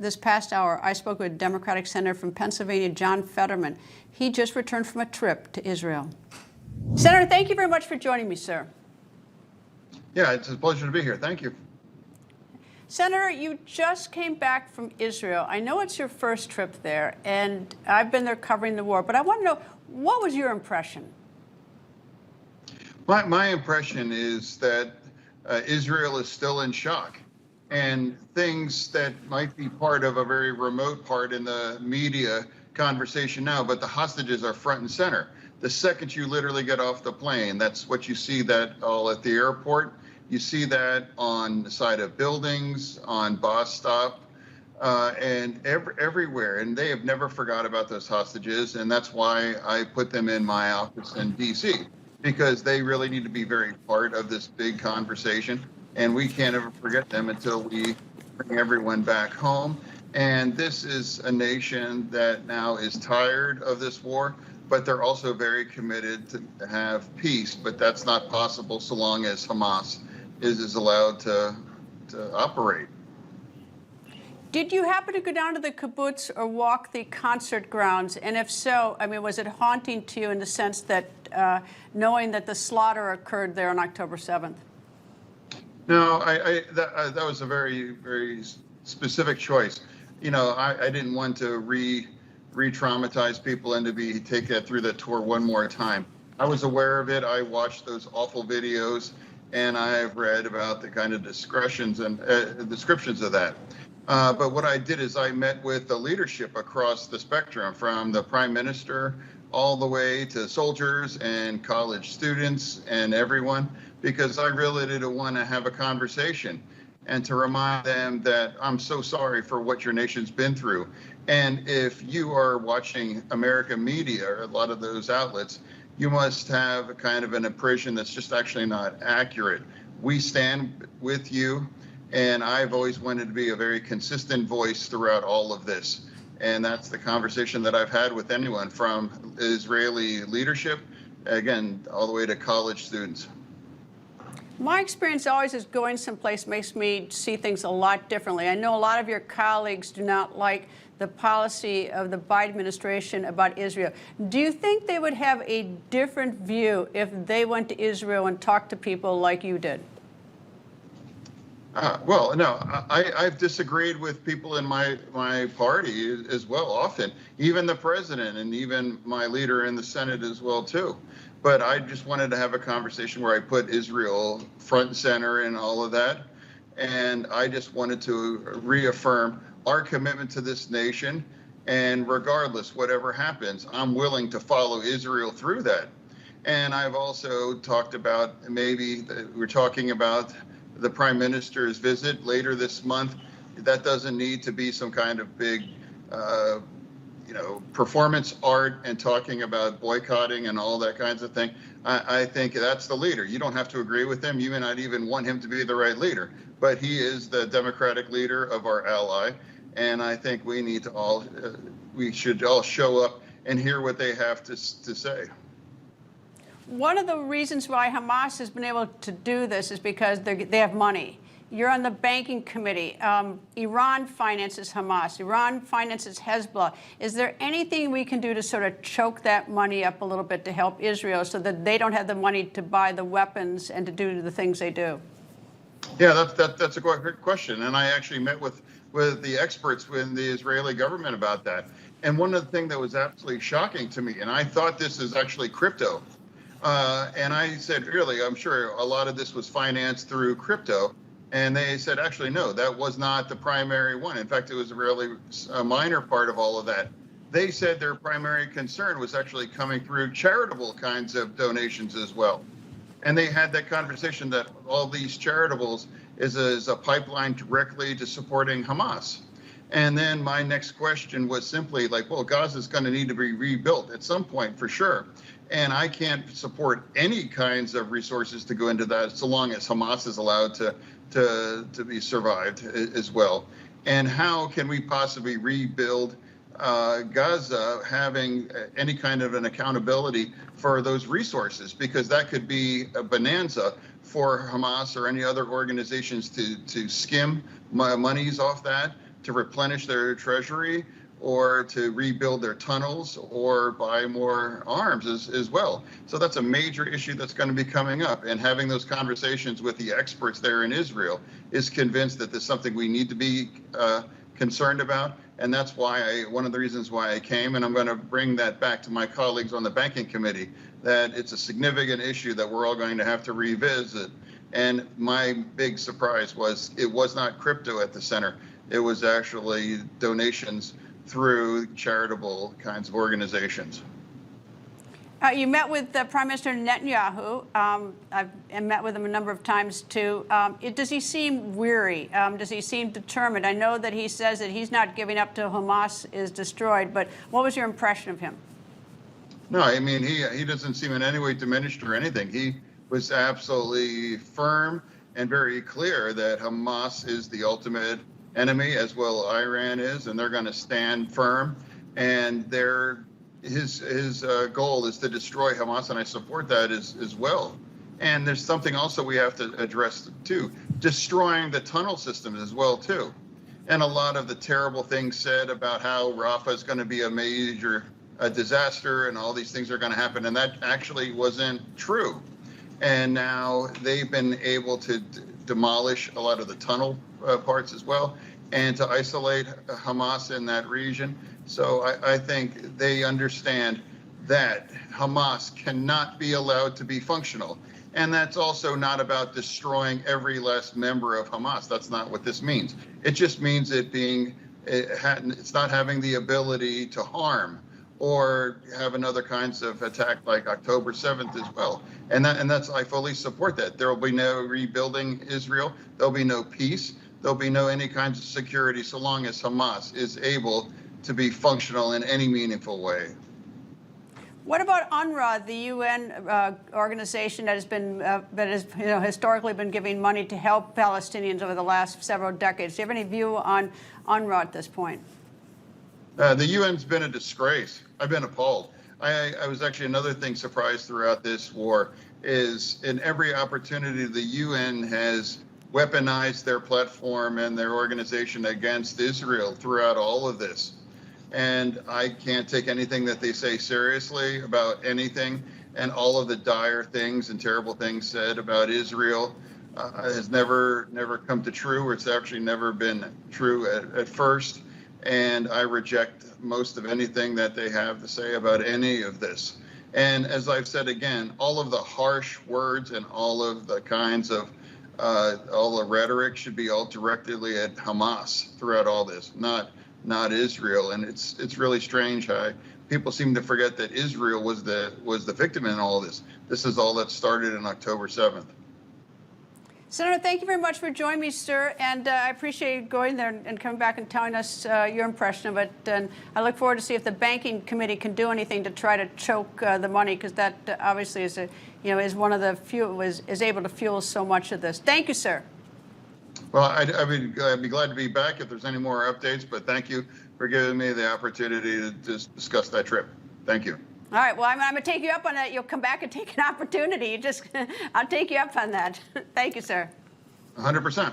This past hour, I spoke with Democratic Senator from Pennsylvania, John Fetterman. He just returned from a trip to Israel. Senator, thank you very much for joining me, sir. Yeah, it's a pleasure to be here. Thank you. Senator, you just came back from Israel. I know it's your first trip there, and I've been there covering the war, but I want to know, what was your impression? My impression is that Israel is still in shock. And things that might be part of a very remote part in the media conversation now, but the hostages are front and center. The second you literally get off the plane, that's what you see that all at the airport. You see that on the side of buildings, on bus stop, and everywhere. And they have never forgot about those hostages. And that's why I put them in my office in D.C., because they really need to be very part of this big conversation. And we can't ever forget them until we bring everyone back home. And this is a nation that now is tired of this war, but they're also very committed to have peace. But that's not possible so long as Hamas is allowed to operate. Did you happen to go down to the kibbutz or walk the concert grounds? And if so, I mean, was it haunting to you in the sense that knowing that the slaughter occurred there on October 7th? No, that was a very, very specific choice. You know, I didn't want to re-traumatize people and to take that through that tour one more time. I was aware of it. I watched those awful videos, and I've read about the kind of descriptions of that. But what I did is I met with the leadership across the spectrum, from the prime minister all the way to soldiers and college students and everyone, because I really did want to have a conversation and to remind them that I'm so sorry for what your nation's been through. And if you are watching American media, or a lot of those outlets, you must have a kind of an impression that's just actually not accurate. We stand with you, and I've always wanted to be a very consistent voice throughout all of this. And that's the conversation that I've had with anyone, from Israeli leadership, again, all the way to college students. My experience always is going someplace makes me see things a lot differently. I know a lot of your colleagues do not like the policy of the Biden administration about Israel. Do you think they would have a different view if they went to Israel and talked to people like you did? Well, no, I've disagreed with people in my party as well, often, even the president and even my leader in the Senate as well, too. But I just wanted to have a conversation where I put Israel front and center in all of that. And I just wanted to reaffirm our commitment to this nation. And regardless, whatever happens, I'm willing to follow Israel through that. And I've also talked about we're talking about the prime minister's visit later this month. That doesn't need to be some kind of big, performance art and talking about boycotting and all that kinds of thing. I think that's the leader. You don't have to agree with him. You may not even want him to be the right leader, but he is the democratic leader of our ally. And I think we should all show up and hear what they have to say. One of the reasons why Hamas has been able to do this is because they have money. You're on the banking committee. Iran finances Hamas. Iran finances Hezbollah. Is there anything we can do to sort of choke that money up a little bit to help Israel so that they don't have the money to buy the weapons and to do the things they do? Yeah, that's a great question. And I actually met with the experts in the Israeli government about that. And one of the things that was absolutely shocking to me, and I thought this is actually crypto. And I said, really, I'm sure a lot of this was financed through crypto. And they said, actually, no, that was not the primary one. In fact, it was really a minor part of all of that. They said their primary concern was actually coming through charitable kinds of donations as well. And they had that conversation that all these charitables is a pipeline directly to supporting Hamas. And then my next question was simply like, well, Gaza's going to need to be rebuilt at some point for sure. And I can't support any kinds of resources to go into that so long as Hamas is allowed to be survived as well. And how can we possibly rebuild Gaza having any kind of an accountability for those resources? Because that could be a bonanza for Hamas or any other organizations to skim monies off that. to replenish their treasury or to rebuild their tunnels or buy more arms as well. So that's a major issue that's going to be coming up. And having those conversations with the experts there in Israel is convinced that there's something we need to be concerned about. And that's why one of the reasons why I came, and I'm going to bring that back to my colleagues on the banking committee, that it's a significant issue that we're all going to have to revisit. And my big surprise was it was not crypto at the center. It was actually donations through charitable kinds of organizations. You met with Prime Minister Netanyahu. I've met with him a number of times too. Does he seem weary? Does he seem determined? I know that he says that he's not giving up till Hamas is destroyed, but what was your impression of him? No, I mean, he doesn't seem in any way diminished or anything. He was absolutely firm and very clear that Hamas is the ultimate enemy, as well Iran is, and they're going to stand firm. And his goal is to destroy Hamas, and I support that as well. And there's something also we have to address too, destroying the tunnel system as well too. And a lot of the terrible things said about how Rafah is going to be a major disaster and all these things are going to happen, and that actually wasn't true. And now they've been able to demolish a lot of the tunnel parts as well, and to isolate Hamas in that region. So I think they understand that Hamas cannot be allowed to be functional. And that's also not about destroying every last member of Hamas. That's not what this means. It just means it's not having the ability to harm or have another kinds of attack like October 7th as well. And that's I fully support that. There will be no rebuilding Israel. There'll be no peace. There'll be no any kinds of security so long as Hamas is able to be functional in any meaningful way. What about UNRWA, the UN organization that has historically been giving money to help Palestinians over the last several decades? Do you have any view on UNRWA at this point? The UN's been a disgrace. I've been appalled. I was actually another thing surprised throughout this war is in every opportunity the UN has weaponized their platform and their organization against Israel throughout all of this. And I can't take anything that they say seriously about anything. And all of the dire things and terrible things said about Israel has never come to true, or it's actually never been true at first. And I reject most of anything that they have to say about any of this. And as I've said again, all of the harsh words and all of the kinds of all the rhetoric should be all directly at Hamas throughout all this, not Israel. And it's really strange how people seem to forget that Israel was the victim in all this. This is all that started on October 7th. Senator, thank you very much for joining me, sir, and I appreciate you going there and coming back and telling us your impression of it. And I look forward to see if the banking committee can do anything to try to choke the money, because that obviously is is one of the is able to fuel so much of this. Thank you, sir. Well, I'd be glad to be back if there's any more updates, but thank you for giving me the opportunity to discuss that trip. Thank you. All right. Well, I'm going to take you up on that. You'll come back and take an opportunity. I'll take you up on that. Thank you, sir. 100%.